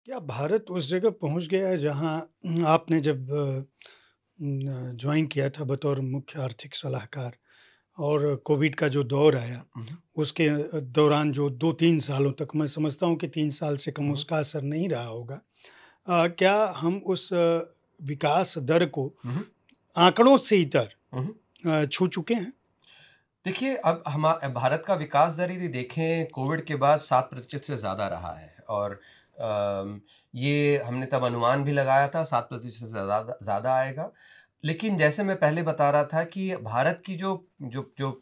क्या भारत उस जगह पहुंच गया है जहां आपने जब ज्वाइन किया था बतौर मुख्य आर्थिक सलाहकार और कोविड का जो दौर आया हुँ, उसके दौरान जो 2-3 सालों तक मैं समझता हूं कि 3 साल से कम हुँ, उसका असर नहीं रहा होगा। क्या हम उस विकास दर को हुँ, आंकड़ों से इतर हुँ। छू चुके हैं? देखिए, अब भारत का विकास दर यदि देखें कोविड के बाद 7% से ज़्यादा रहा है और ये हमने तब अनुमान भी लगाया था 7% से ज़्यादा ज़्यादा आएगा। लेकिन जैसे मैं पहले बता रहा था कि भारत की जो जो जो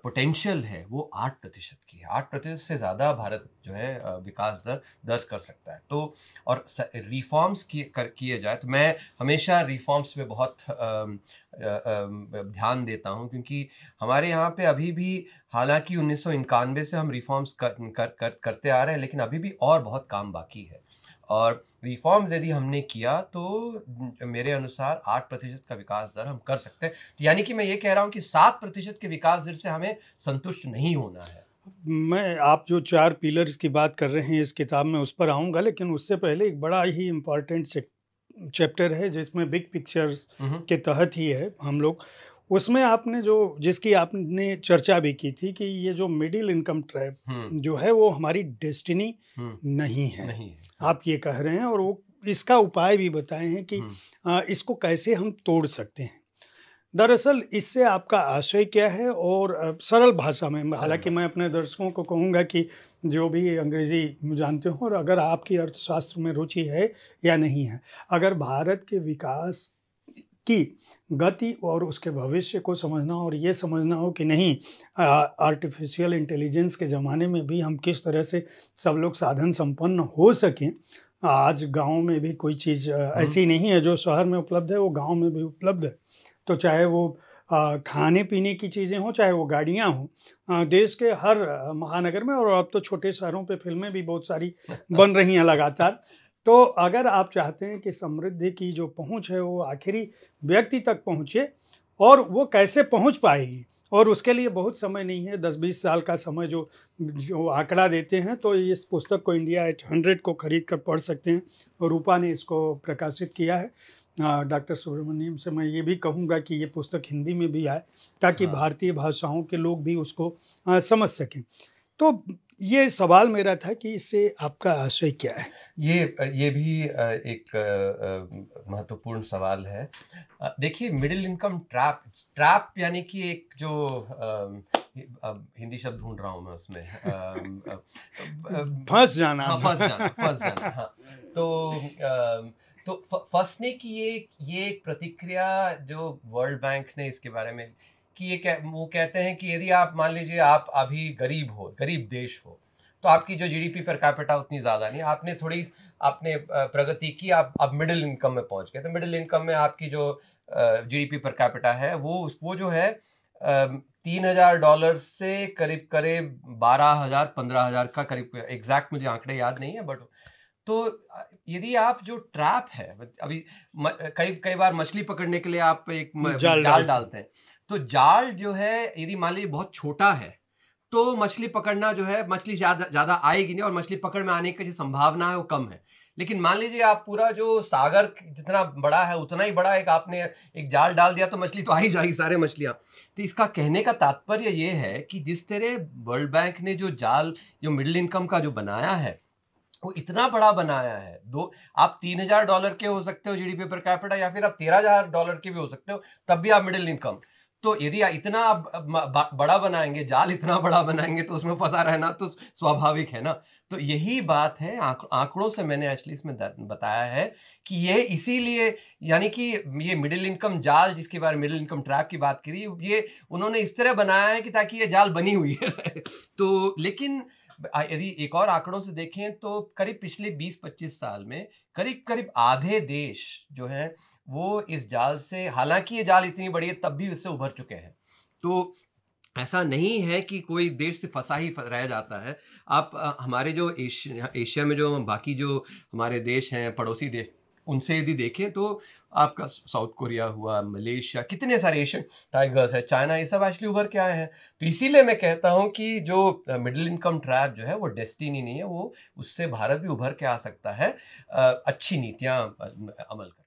पोटेंशियल है वो 8% की है। 8% से ज़्यादा भारत जो है विकास दर दर्ज कर सकता है। तो और रिफ़ॉर्म्स किए जाए तो मैं हमेशा रिफ़ॉर्म्स पे बहुत ध्यान देता हूँ क्योंकि हमारे यहाँ पे अभी भी हालाँकि 1991 से हम रिफ़ॉर्म्स करते आ रहे हैं, लेकिन अभी भी और बहुत काम बाकी है। और रिफ़ॉर्म्स यदि हमने किया तो मेरे अनुसार 8% का विकास दर हम कर सकते हैं। तो यानी कि मैं ये कह रहा हूँ कि 7% के विकास दर से हमें संतुष्ट नहीं होना है। मैं आप जो 4 पिलर्स की बात कर रहे हैं इस किताब में उस पर आऊँगा, लेकिन उससे पहले एक बड़ा ही इम्पोर्टेंट चैप्टर है जिसमें बिग पिक्चर्स हुँ, हुँ। के तहत ही है हम लोग। उसमें आपने जो जिसकी आपने चर्चा भी की थी कि ये जो मिडिल इनकम ट्रैप हुँ, जो है वो हमारी डेस्टिनी हुँ। नहीं है। नहीं है। हाँ। आप ये कह रहे हैं और वो इसका उपाय भी बताए हैं कि हुँ, इसको कैसे हम तोड़ सकते हैं। दरअसल इससे आपका आशय क्या है? और सरल भाषा में सरल हालाँकि बात। मैं अपने दर्शकों को कहूँगा कि जो भी अंग्रेज़ी जानते हो और अगर आपकी अर्थशास्त्र में रुचि है या नहीं है, अगर भारत के विकास की गति और उसके भविष्य को समझना और ये समझना हो कि नहीं, आर्टिफ़िशियल इंटेलिजेंस के ज़माने में भी हम किस तरह से सब लोग साधन संपन्न हो सकें। आज गाँव में भी कोई चीज़ हुँ, ऐसी नहीं है जो शहर में उपलब्ध है, वो गाँव में भी उपलब्ध है। तो चाहे वो खाने-पीने की चीज़ें हों, चाहे वो गाड़ियाँ हों, देश के हर महानगर में और अब तो छोटे शहरों पे फ़िल्में भी बहुत सारी बन रही हैं लगातार। तो अगर आप चाहते हैं कि समृद्धि की जो पहुँच है वो आखिरी व्यक्ति तक पहुँचे और वो कैसे पहुँच पाएगी? और उसके लिए बहुत समय नहीं है, 10-20 साल का समय जो जो आंकड़ा देते हैं, तो इस पुस्तक को इंडिया एट 100 को खरीद कर पढ़ सकते हैं और रूपा ने इसको प्रकाशित किया है। डॉक्टर सुब्रमण्यम से मैं ये भी कहूँगा कि ये पुस्तक हिंदी में भी आए, ताकि हाँ। भारतीय भाषाओं के लोग भी उसको समझ सकें। तो ये सवाल मेरा था कि इससे आपका आशय क्या है? ये भी एक महत्वपूर्ण सवाल है। देखिए मिडिल इनकम ट्रैप ट्रैप यानी कि एक जो अब हिंदी शब्द ढूँढ रहा हूँ मैं उसमें फँस जाना। हाँ, फँस जाना, हाँ। तो फँसने की ये एक प्रतिक्रिया जो वर्ल्ड बैंक ने इसके बारे में कि वो कहते हैं कि यदि आप मान लीजिए आप अभी गरीब देश हो, तो आपकी जो जीडीपी पर कैपिटा उतनी ज़्यादा नहीं, आपने प्रगति की, आप अब मिडिल इनकम में पहुँच गए। तो मिडिल इनकम में आपकी जो जीडीपी पर कैपिटा है, वो जो है $3000 से करीब-करीब 12,000 15,000 का करीब एग्ज़ैक्ट मुझे आंकड़े याद नहीं है बट तो यदि आप जो ट्रैप है अभी कई बार मछली पकड़ने के लिए आप एक जाल जाल डालते हैं। डालते हैं। तो जाल जो है यदि मान लीजिए बहुत छोटा है तो मछली पकड़ना जो है मछली ज़्यादा आएगी नहीं और मछली पकड़ में आने की जो संभावना है वो कम है। लेकिन मान लीजिए आप पूरा जो सागर जितना बड़ा है उतना ही बड़ा एक आपने एक जाल डाल दिया तो मछली तो आ ही जाएगी सारे मछलियाँ। तो इसका कहने का तात्पर्य ये है कि जिस तरह वर्ल्ड बैंक ने जो मिडल इनकम का जो बनाया है, वो इतना बड़ा बनाया है। दो आप $3000 के हो सकते हो जीडीपी पर कैपिटा या फिर आप $13,000 के भी हो सकते हो, तब भी आप मिडल इनकम। तो यदि इतना आप बड़ा बनाएँगे, जाल इतना बड़ा बनाएँगे तो उसमें फँसा रहना तो स्वाभाविक है ना। तो यही बात है आँकड़ों से मैंने एक्चुअली इसमें बताया है कि ये इसीलिए यानी कि ये मिडल इनकम जाल जिसके बारे में मिडल इनकम ट्रैप की बात करी, ये उन्होंने इस तरह बनाया है कि ताकि ये जाल बनी हुई है। तो लेकिन यदि एक और आंकड़ों से देखें तो करीब पिछले 20-25 साल में करीब-करीब आधे देश जो हैं वो इस जाल से हालाँकि ये जाल इतनी बड़ी है तब भी इससे उभर चुके हैं। तो ऐसा नहीं है कि कोई देश से फँसा ही रह जाता है। आप हमारे जो एशिया में जो बाकी जो हमारे देश हैं, पड़ोसी देश उनसे यदि देखें तो आपका साउथ कोरिया हुआ, मलेशिया, कितने सारे एशियन टाइगर्स है, चाइना, ये सब एक्चुअली उभर के आए हैं। तो इसीलिए मैं कहता हूँ कि जो मिडिल इनकम ट्रैप जो है वो डेस्टिनी नहीं है, वो उससे भारत भी उभर के आ सकता है अच्छी नीतियाँ अमल कर।